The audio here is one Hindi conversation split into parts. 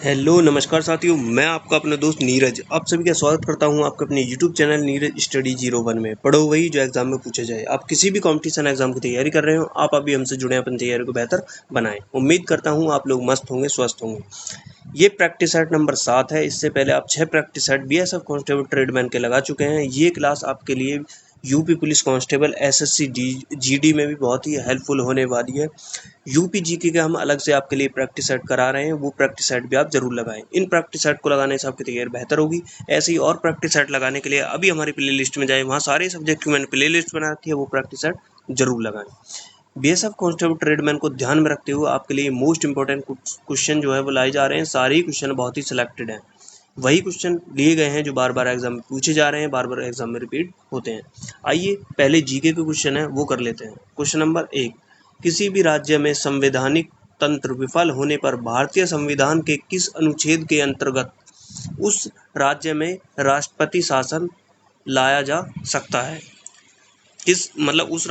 हेलो नमस्कार साथियों, मैं आपका अपना दोस्त नीरज आप सभी का स्वागत करता हूं आपके अपने यूट्यूब चैनल नीरज स्टडी 01 में। पढ़ो वही जो एग्जाम में पूछा जाए। आप किसी भी कंपटीशन एग्जाम की तैयारी कर रहे हो, आप अभी हमसे जुड़े अपनी तैयारी को बेहतर बनाएं। उम्मीद करता हूं आप लोग मस्त होंगे, स्वस्थ होंगे। ये प्रैक्टिस सेट नंबर 7 है। इससे पहले आप 6 practice set BSF constable tradesman के लगा चुके हैं। ये क्लास आपके लिए UP police constable SSC GD में भी बहुत ही हेल्पफुल होने वाली है। यूपी जीके के हम अलग से आपके लिए प्रैक्टिस सेट करा रहे हैं, वो प्रैक्टिस सेट भी आप जरूर लगाएं। इन प्रैक्टिस सेट को लगाने से आपकी तैयारी बेहतर होगी। ऐसे ही और प्रैक्टिस सेट लगाने के लिए अभी हमारी प्ले लिस्ट में जाए, वहाँ सारे सब्जेक्ट की मैंने प्ले लिस्ट बना रखी है, वो प्रैक्टिस सेट जरूर लगाएं। बीएसएफ कांस्टेबल ट्रेडमैन को ध्यान में रखते हुए आपके लिए मोस्ट इंपॉर्टेंट क्वेश्चन जो है वो लाए जा रहे हैं। सारे ही क्वेश्चन बहुत ही सिलेक्टेड हैं, वही क्वेश्चन लिए गए हैं जो बार बार एग्जाम में पूछे जा रहे हैं, बार बार एग्जाम में रिपीट होते हैं। आइए पहले जीके के क्वेश्चन है वो कर लेते हैं। क्वेश्चन नंबर 1, किसी भी राज्य में संवैधानिक तंत्र विफल होने पर भारतीय संविधान के किस अनुच्छेद के अंतर्गत उस राज्य में राष्ट्रपति शासन लाया जा सकता है? किस मतलब उस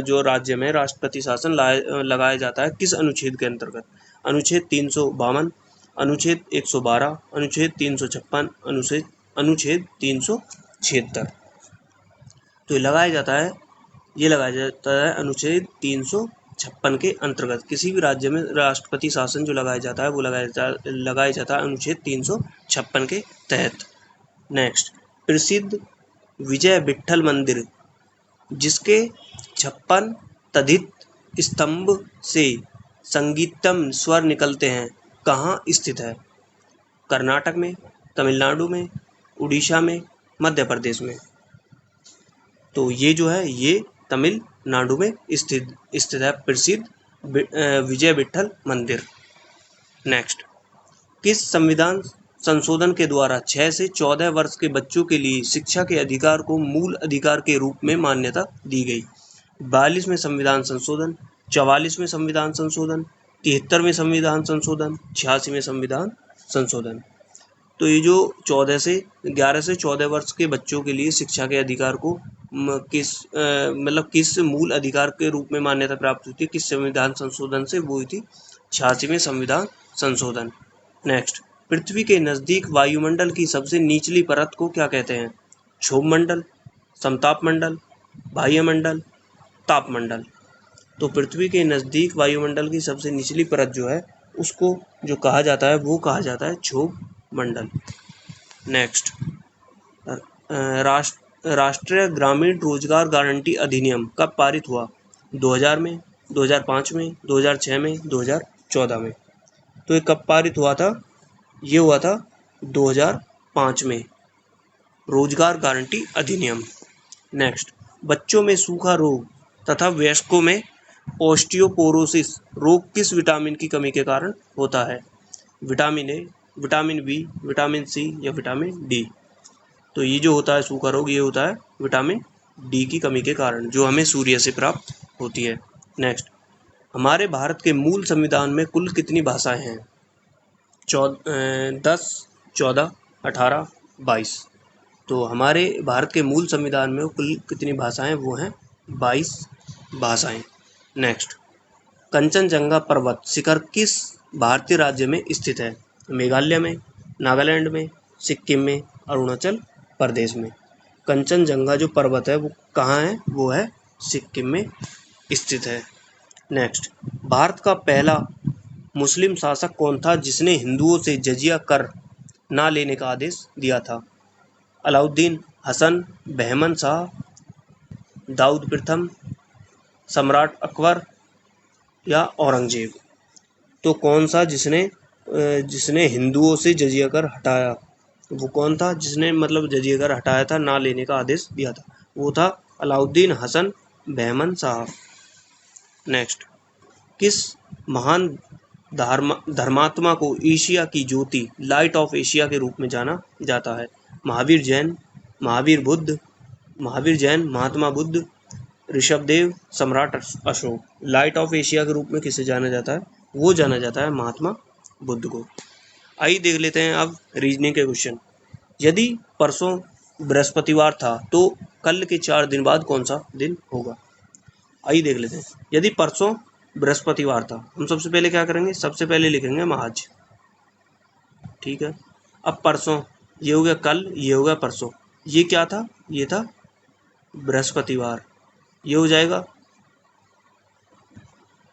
जो राज्य में राष्ट्रपति शासन लगाया जाता है किस अनुच्छेद के अंतर्गत? अनुच्छेद 352, अनुच्छेद 112, अनुच्छेद 356, अनुच्छेद 376। तो ये लगाया जाता है अनुच्छेद 356 के अंतर्गत। किसी भी राज्य में राष्ट्रपति शासन जो लगाया जाता है वो लगाया जाता है अनुच्छेद 356 के तहत। नेक्स्ट, प्रसिद्ध विजय विट्ठल मंदिर जिसके 56 तद्धित स्तंभ से संगीतम स्वर निकलते हैं, कहाँ स्थित है? कर्नाटक में, तमिलनाडु में, उड़ीसा में, मध्य प्रदेश में? तो ये जो है ये तमिलनाडु में स्थित है प्रसिद्ध विजय विट्ठल मंदिर। नेक्स्ट, किस संविधान संशोधन के द्वारा 6 से 14 वर्ष के बच्चों के लिए शिक्षा के अधिकार को मूल अधिकार के रूप में मान्यता दी गई? 42वें संविधान संशोधन, 44वें संविधान संशोधन, 73वें संविधान संशोधन, 86वें संविधान संशोधन। तो ये जो 11 से 14 वर्ष के बच्चों के लिए शिक्षा के अधिकार को किस मूल अधिकार के रूप में मान्यता प्राप्त हुई थी, किस संविधान संशोधन से? वो हुई थी 86वें संविधान संशोधन। नेक्स्ट, पृथ्वी के नजदीक वायुमंडल की सबसे निचली परत को क्या कहते हैं? क्षोभ मंडल, समताप मंडल, बाह्य मंडल, तापमंडल। तो पृथ्वी के नजदीक वायुमंडल की सबसे निचली परत जो है उसको जो कहा जाता है वो कहा जाता है क्षोभ मंडल। नेक्स्ट, राष्ट्रीय ग्रामीण रोजगार गारंटी अधिनियम कब पारित हुआ? 2000 में, 2005 में, 2006 में, 2014 में? तो ये कब पारित हुआ था? ये हुआ था 2005 में, रोजगार गारंटी अधिनियम। नेक्स्ट, बच्चों में सूखा रोग तथा वयस्कों में ओस्टियोपोरोसिस रोग किस विटामिन की कमी के कारण होता है? Vitamin A, vitamin B, vitamin C या विटामिन डी? तो ये जो होता है सूखा रोग, ये होता है विटामिन डी की कमी के कारण, जो हमें सूर्य से प्राप्त होती है। नेक्स्ट, हमारे भारत के मूल संविधान में कुल कितनी भाषाएं हैं? 10, 14, 18, 22। तो हमारे भारत के मूल संविधान में कुल कितनी भाषाएं? वो हैं 22 भाषाएं। नेक्स्ट, कंचनजंगा पर्वत शिखर किस भारतीय राज्य में स्थित है? मेघालय में, नागालैंड में, सिक्किम में, अरुणाचल प्रदेश में? कंचनजंगा जो पर्वत है वो कहाँ है? वो है सिक्किम में स्थित है। नेक्स्ट, भारत का पहला मुस्लिम शासक कौन था जिसने हिंदुओं से जजिया कर ना लेने का आदेश दिया था? अलाउद्दीन, हसन, बहमन शाह, दाऊद प्रथम, सम्राट अकबर या औरंगजेब? तो कौन सा जिसने हिंदुओं से जजिया कर हटाया? वो कौन था जिसने मतलब जजिया कर हटाया था, ना लेने का आदेश दिया था? वो था अलाउद्दीन हसन बहमन शाह। नेक्स्ट, किस महान धर्मात्मा को एशिया की ज्योति लाइट ऑफ एशिया के रूप में जाना जाता है? महावीर जैन, महात्मा बुद्ध, ऋषभदेव, सम्राट अशोक? लाइट ऑफ एशिया के रूप में किसे जाना जाता है? वो जाना जाता है महात्मा बुद्ध को। आइए देख लेते हैं अब रीजनिंग के क्वेश्चन। यदि परसों बृहस्पतिवार था तो कल के 4 दिन बाद कौन सा दिन होगा? आइए देख लेते हैं। यदि परसों बृहस्पतिवार था, हम सबसे पहले क्या करेंगे? सबसे पहले लिखेंगे हम आज। ठीक है। अब परसों, ये हो गया कल, ये हो गया परसों, ये क्या था, ये था बृहस्पतिवार, ये हो जाएगा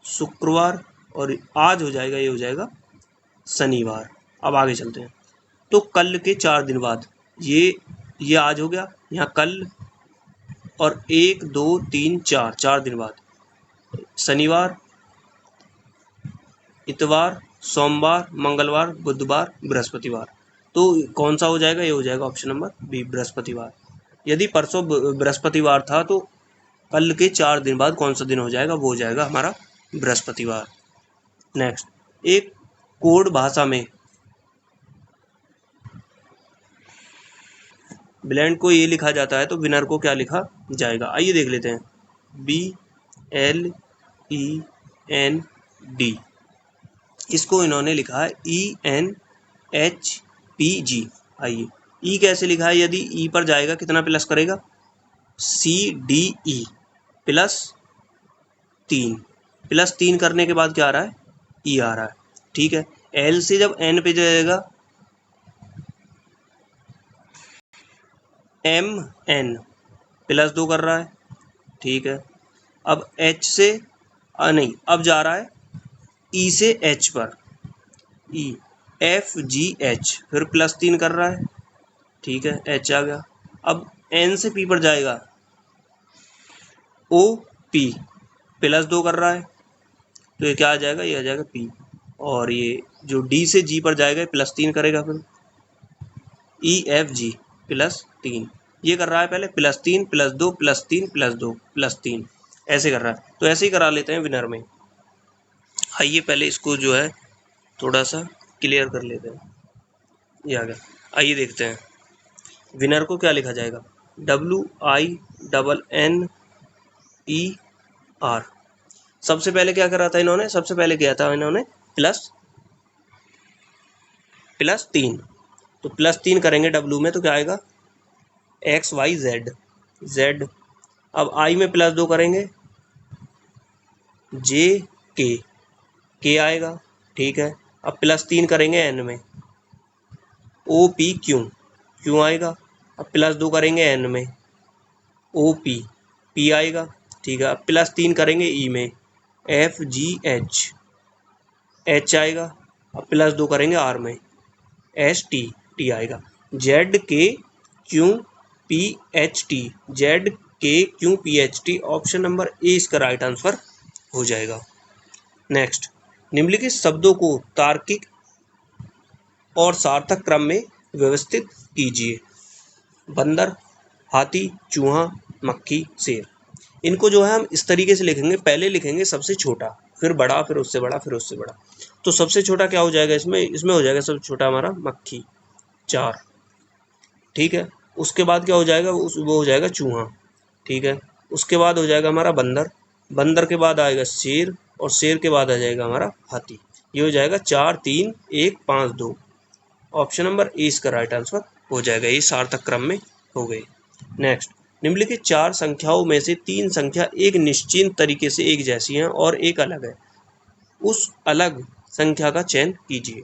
शुक्रवार, और आज हो जाएगा, ये हो जाएगा शनिवार। अब आगे चलते हैं। तो कल के 4 दिन बाद, ये आज हो गया, यहाँ कल, और 1 2 3 4, 4 दिन बाद शनिवार, इतवार, सोमवार, मंगलवार, बुधवार, बृहस्पतिवार। तो कौन सा हो जाएगा, ये हो जाएगा ऑप्शन नंबर बी, बृहस्पतिवार। यदि परसों बृहस्पतिवार था तो कल के 4 दिन बाद कौन सा दिन हो जाएगा, वो हो जाएगा हमारा बृहस्पतिवार। नेक्स्ट, एक कोड भाषा में ब्लेंड को ये लिखा जाता है तो विनर को क्या लिखा जाएगा, आइए देख लेते हैं। BLEND, इसको इन्होंने लिखा है ENHPG। आइए, ई कैसे लिखा है, यदि ई पर जाएगा कितना प्लस करेगा, CDE प्लस 3, प्लस 3 करने के बाद क्या आ रहा है, ई आ रहा है, ठीक है। एल से जब एन पे जाएगा MN प्लस 2 कर रहा है, ठीक है। अब एच से नहीं, अब जा रहा है ई से एच पर, EFGH, फिर प्लस 3 कर रहा है, ठीक है, एच आ गया। अब एन से पी पर जाएगा, OP प्लस 2 कर रहा है, तो ये क्या आ जाएगा, ये आ जाएगा P। और ये जो D से G पर जाएगा प्लस 3 करेगा, फिर EFG प्लस 3, ये कर रहा है पहले plus 3 plus 2 plus 3 plus 2 plus 3, ऐसे कर रहा है। तो ऐसे ही करा लेते हैं विनर में। आइए पहले इसको जो है थोड़ा सा क्लियर कर लेते हैं, ये आ गया। आइए देखते हैं विनर को क्या लिखा जाएगा, WINNER। सबसे पहले क्या करा था इन्होंने, सबसे पहले किया था इन्होंने प्लस 3, तो प्लस 3 करेंगे W में तो क्या आएगा, XYZ, Z। अब I में प्लस 2 करेंगे, JK, K आएगा, ठीक है। अब प्लस 3 करेंगे N में, OPQ, Q आएगा। अब प्लस 2 करेंगे N में, OP, P आएगा, ठीक है। अब प्लस 3 करेंगे E में, FGH, H आएगा। अब प्लस 2 करेंगे R में, ST, T आएगा। ZKQPHT, ZKQPHT, option number A इसका राइट आंसर हो जाएगा। नेक्स्ट, निम्नलिखित शब्दों को तार्किक और सार्थक क्रम में व्यवस्थित कीजिए। बंदर, हाथी, चूहा, मक्खी, शेर। इनको जो है हम इस तरीके से लिखेंगे, पहले लिखेंगे सबसे छोटा, फिर बड़ा, फिर उससे बड़ा, फिर उससे बड़ा। तो सबसे छोटा क्या हो जाएगा इसमें हो जाएगा सबसे छोटा हमारा मक्खी, 4, ठीक है। उसके बाद क्या हो जाएगा, वो हो जाएगा चूहा, ठीक है। उसके बाद हो जाएगा हमारा बंदर, बंदर के बाद आएगा शेर, और शेर के बाद आ जाएगा हमारा हाथी। ये हो जाएगा 4 3 1 5 2, ऑप्शन नंबर ए इसका राइट आंसर हो जाएगा। ये सार्थक क्रम में हो गई। नेक्स्ट, निम्नलिखित 4 संख्याओं में से 3 संख्या एक निश्चित तरीके से एक जैसी हैं और एक अलग है, उस अलग संख्या का चयन कीजिए।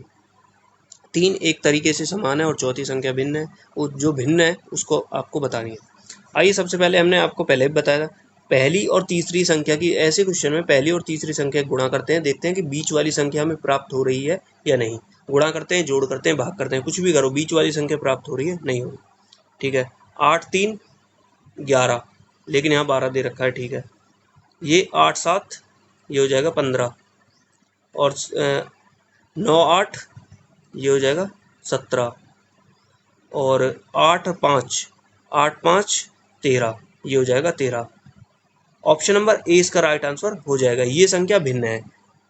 3 एक तरीके से समान है और चौथी संख्या भिन्न है, जो भिन्न है उसको आपको बतानी है। आइए, सबसे पहले हमने आपको पहले भी बताया था, पहली और तीसरी संख्या की, ऐसे क्वेश्चन में पहली और तीसरी संख्या गुणा करते हैं, देखते हैं कि बीच वाली संख्या हमें प्राप्त हो रही है या नहीं। गुणा करते हैं, जोड़ करते हैं, भाग करते हैं, कुछ भी करो, बीच वाली संख्या प्राप्त हो रही है, नहीं हो रही, ठीक है। 8 3 11, लेकिन यहाँ 12 दे रखा है, ठीक है। ये 8 7, ये हो जाएगा 15, और 9 8, ये हो जाएगा 17, और 8 5 13, ये हो जाएगा 13। ऑप्शन नंबर ए इसका राइट आंसर हो जाएगा। ये संख्या भिन्न है।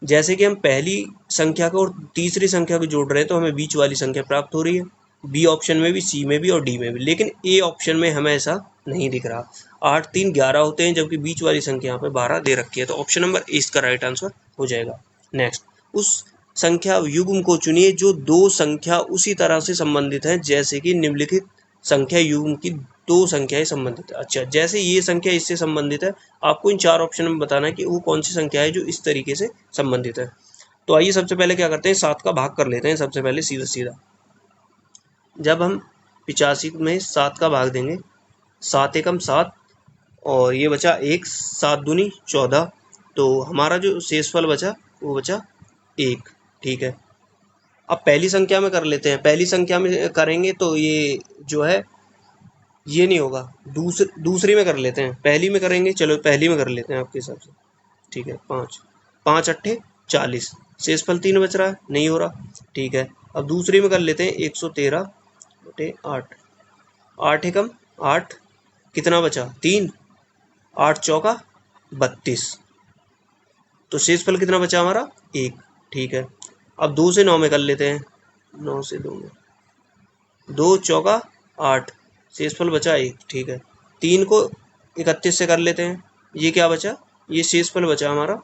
जैसे कि हम पहली संख्या को और तीसरी संख्या को जोड़ रहे हैं तो हमें बीच वाली संख्या प्राप्त हो रही है, बी ऑप्शन में भी, सी में भी और डी में भी, लेकिन ए ऑप्शन में हमें ऐसा नहीं दिख रहा। 8 3 11 होते हैं, जबकि बीच वाली संख्या यहाँ पे 12 दे रखी है, तो ऑप्शन नंबर ए इसका राइट आंसर हो जाएगा। नेक्स्ट, उस संख्या युग्म को चुनिए जो दो संख्या उसी तरह से संबंधित है जैसे कि निम्नलिखित संख्या युग्म की दो संख्याएं संबंधित है। अच्छा, जैसे ये संख्या इससे संबंधित है, आपको इन 4 ऑप्शन में बताना है कि वो कौन सी संख्या है जो इस तरीके से संबंधित है। तो आइए सबसे पहले क्या करते हैं, 7 का भाग कर लेते हैं सबसे पहले, सीधा सीधा। जब हम 85 में 7 का भाग देंगे, 7 एकम 7 और ये बचा 1, 7 दूनी 14, तो हमारा जो शेषफल बचा वो बचा 1। ठीक है, अब पहली संख्या में कर लेते हैं। पहली संख्या में करेंगे तो ये जो है ये नहीं होगा, दूसरी में कर लेते हैं। पहली में करेंगे, चलो पहली में कर लेते हैं आपके हिसाब से। ठीक है, 5 5 अट्ठे 40, शेषफल 3 बच रहा है, नहीं हो रहा। ठीक है, अब दूसरी में कर लेते हैं 113 बटे 8, 8 एकम 8, कितना बचा 3, 8 चौका 32, तो शेषफल कितना बचा हमारा 1। ठीक है, अब 2 से 9 में कर लेते हैं, 9 से 2 में, 2 चौका 8, शेषफल बचा 1। ठीक है, 3 को 31 से कर लेते हैं, ये क्या बचा, ये शेषफल बचा हमारा,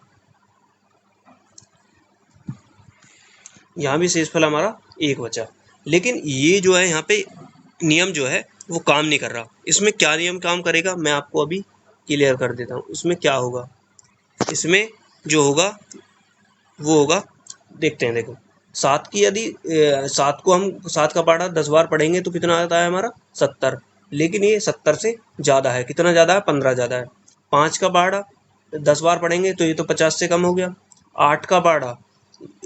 यहाँ भी शेषफल हमारा 1 बचा। लेकिन ये जो है यहाँ पे नियम जो है वो काम नहीं कर रहा। इसमें क्या नियम काम करेगा मैं आपको अभी क्लियर कर देता हूँ। इसमें क्या होगा, इसमें जो होगा वो होगा, देखते हैं। देखो 7 की यदि 7 को हम 7 का पहाड़ा 10 बार पढ़ेंगे तो कितना आता है हमारा 70, लेकिन ये 70 से ज़्यादा है। कितना ज़्यादा है, 15 ज़्यादा है। 5 का पहाड़ा 10 बार पढ़ेंगे तो ये तो 50 से कम हो गया। 8 का पहाड़ा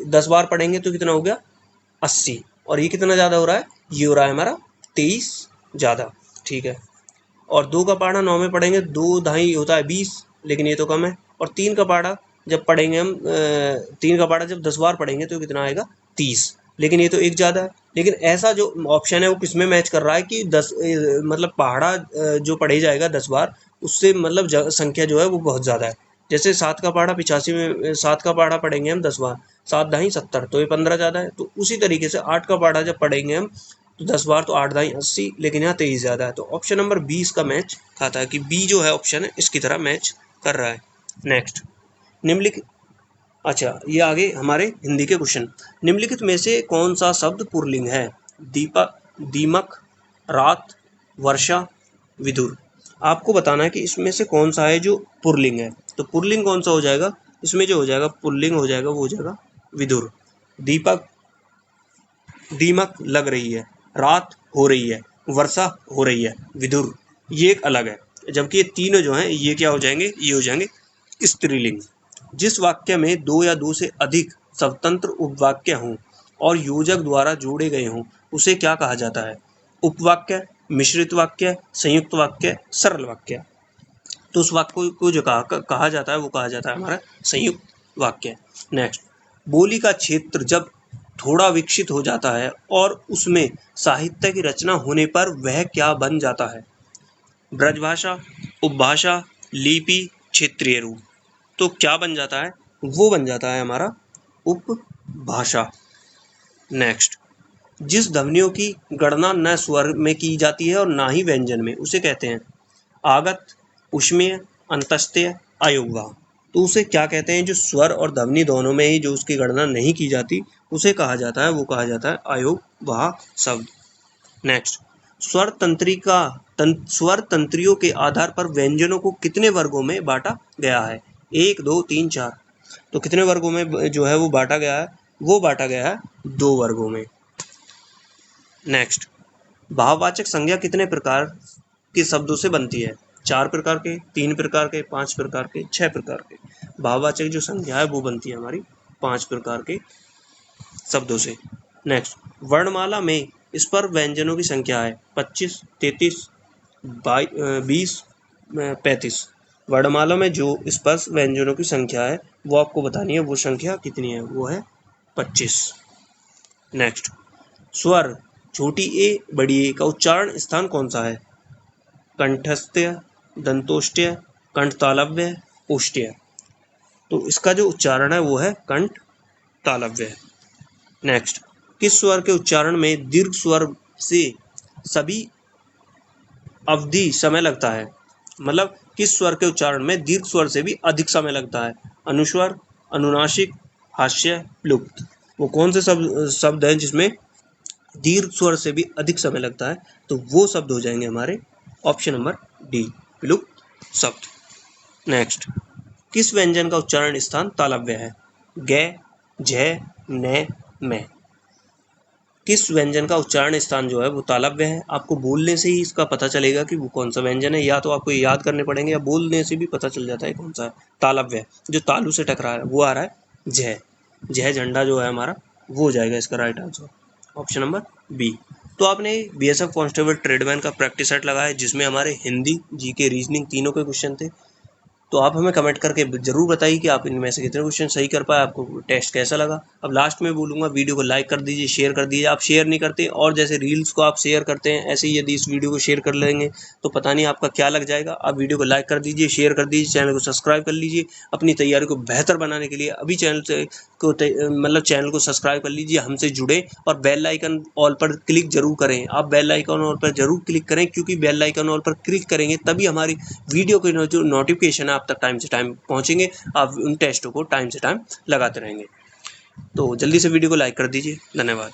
10 बार पढ़ेंगे तो कितना हो गया 80, और ये कितना ज़्यादा हो रहा है, ये हो रहा है हमारा 23 ज़्यादा। ठीक है, और 2 का पहाड़ा 9 में पढ़ेंगे, 2 ढाई होता है 20, लेकिन ये तो कम है। और 3 का पहाड़ा जब पढ़ेंगे हम 3 का पहाड़ा जब 10 बार पढ़ेंगे तो कितना आएगा 30, लेकिन ये तो 1 ज़्यादा है। लेकिन ऐसा जो ऑप्शन है वो किस में मैच कर रहा है कि 10 मतलब पहाड़ा जो पढ़े जाएगा 10 बार, उससे मतलब संख्या जो है वो बहुत ज़्यादा है। जैसे 7 का पहाड़ा 85 में 7 का पहाड़ा पढ़ेंगे हम 10 बार, 7 ढाई 70, तो ये 15 ज़्यादा है। तो उसी तरीके से 8 का पहाड़ा जब पढ़ेंगे हम तो 10 बार, तो 8 ढाई 80, लेकिन यहाँ 23 ज़्यादा है। तो ऑप्शन नंबर 20 का मैच खाता है कि बी जो है ऑप्शन है इसकी तरह मैच कर रहा है। नेक्स्ट, निम्नलिखित, अच्छा ये आगे हमारे हिंदी के क्वेश्चन। निम्नलिखित में से कौन सा शब्द पुल्लिंग है, दीपक, दीमक, रात, वर्षा, विदुर। आपको बताना है कि इसमें से कौन सा है जो पुल्लिंग है। तो पुल्लिंग कौन सा हो जाएगा, इसमें जो हो जाएगा पुल्लिंग हो जाएगा वो हो जाएगा विदुर। दीपक, दीमक लग रही है, रात हो रही है, वर्षा हो रही है, विदुर ये एक अलग है। जबकि ये तीनों जो हैं ये क्या हो जाएंगे, ये हो जाएंगे स्त्रीलिंग। जिस वाक्य में 2 या 2 से अधिक स्वतंत्र उपवाक्य हों और योजक द्वारा जोड़े गए हों उसे क्या कहा जाता है, उपवाक्य, मिश्रित वाक्य, संयुक्त वाक्य, सरल वाक्य। तो उस वाक्य को जो कहा जाता है वो कहा जाता है हमारा संयुक्त वाक्य। नेक्स्ट, बोली का क्षेत्र जब थोड़ा विकसित हो जाता है और उसमें साहित्य की रचना होने पर वह क्या बन जाता है, ब्रजभाषा, उपभाषा, लिपि, क्षेत्रीय रूप। तो क्या बन जाता है, वो बन जाता है हमारा उपभाषा। नेक्स्ट, जिस ध्वनियों की गणना न स्वर में की जाती है और ना ही व्यंजन में उसे कहते हैं आगत, उष्मीय, अंतस्त्य, अयोगवाह। तो उसे क्या कहते हैं, जो स्वर और ध्वनि दोनों में ही जो उसकी गणना नहीं की जाती उसे कहा जाता है, वो कहा जाता है अयोगवाह शब्द। नेक्स्ट, स्वर तंत्रिका स्वर तंत्रियों के आधार पर व्यंजनों को कितने वर्गों में बांटा गया है, 1 2 3 4। तो कितने वर्गों में जो है वो बांटा गया है, वो बांटा गया है 2 वर्गों में। नेक्स्ट, भाववाचक संज्ञा कितने प्रकार के शब्दों से बनती है, 4 प्रकार के, 3 प्रकार के, 5 प्रकार के, 6 प्रकार के। भाववाचक जो संज्ञा है वो बनती है हमारी 5 प्रकार के शब्दों से। नेक्स्ट, वर्णमाला में स्वर व्यंजनों की संख्या है 25, 33, 20, 35। वर्णमाला में जो स्पर्श व्यंजनों की संख्या है वो आपको बतानी है, वो संख्या कितनी है, वो है 25। नेक्स्ट, स्वर छोटी ए बड़ी ए का उच्चारण स्थान कौन सा है, कंठस्थ्य, दंतोष्ट्य, कंठतालव्य, ओष्ट्य। तो इसका जो उच्चारण है वो है कंठ तालव्य। नेक्स्ट, किस स्वर के उच्चारण में दीर्घ स्वर से सभी अवधि समय लगता है, मतलब किस स्वर के उच्चारण में दीर्घ स्वर से भी अधिक समय लगता है, अनुस्वर, अनुनासिक, हास्य, लुप्त। वो कौन से शब्द हैं जिसमें दीर्घ स्वर से भी अधिक समय लगता है, तो वो शब्द हो जाएंगे हमारे ऑप्शन नंबर डी, विलुप्त शब्द। नेक्स्ट, किस व्यंजन का उच्चारण स्थान तालव्य है, ग, झ, न, मैं। किस व्यंजन का उच्चारण स्थान जो है वो तालव्य है। आपको बोलने से ही इसका पता चलेगा कि वो कौन सा व्यंजन है, या तो आपको याद करने पड़ेंगे या बोलने से भी पता चल जाता है कौन सा है। तालव्य जो तालु से टकरा रहा है वो आ रहा है जय। जय झंडा जो है हमारा वो हो जाएगा इसका right answer, option number B. तो आपने बीएसएफ कांस्टेबल ट्रेडमैन का प्रैक्टिस सेट लगाया जिसमें हमारे हिंदी, जीके, रीजनिंग तीनों के क्वेश्चन थे। तो आप हमें कमेंट करके ज़रूर बताइए कि आप इनमें से कितने क्वेश्चन सही कर पाए, आपको टेस्ट कैसा लगा। अब लास्ट में बोलूँगा वीडियो को लाइक कर दीजिए, शेयर कर दीजिए। आप शेयर नहीं करते, और जैसे रील्स को आप शेयर करते हैं ऐसे ही यदि इस वीडियो को शेयर कर लेंगे तो पता नहीं आपका क्या लग जाएगा। आप वीडियो को लाइक कर दीजिए, शेयर कर दीजिए, चैनल को सब्सक्राइब कर लीजिए। अपनी तैयारी को बेहतर बनाने के लिए अभी चैनल को सब्सक्राइब कर लीजिए, हमसे जुड़े और बेल आइकन ऑल पर क्लिक जरूर करें। आप बेल आइकन ऑल पर जरूर क्लिक करें, क्योंकि बेल आइकन ऑल पर क्लिक करेंगे तभी हमारी वीडियो के जो नोटिफिकेशन है आप तक टाइम से टाइम पहुंचेंगे। आप उन टेस्टों को टाइम से टाइम लगाते रहेंगे। तो जल्दी से वीडियो को लाइक कर दीजिए। धन्यवाद।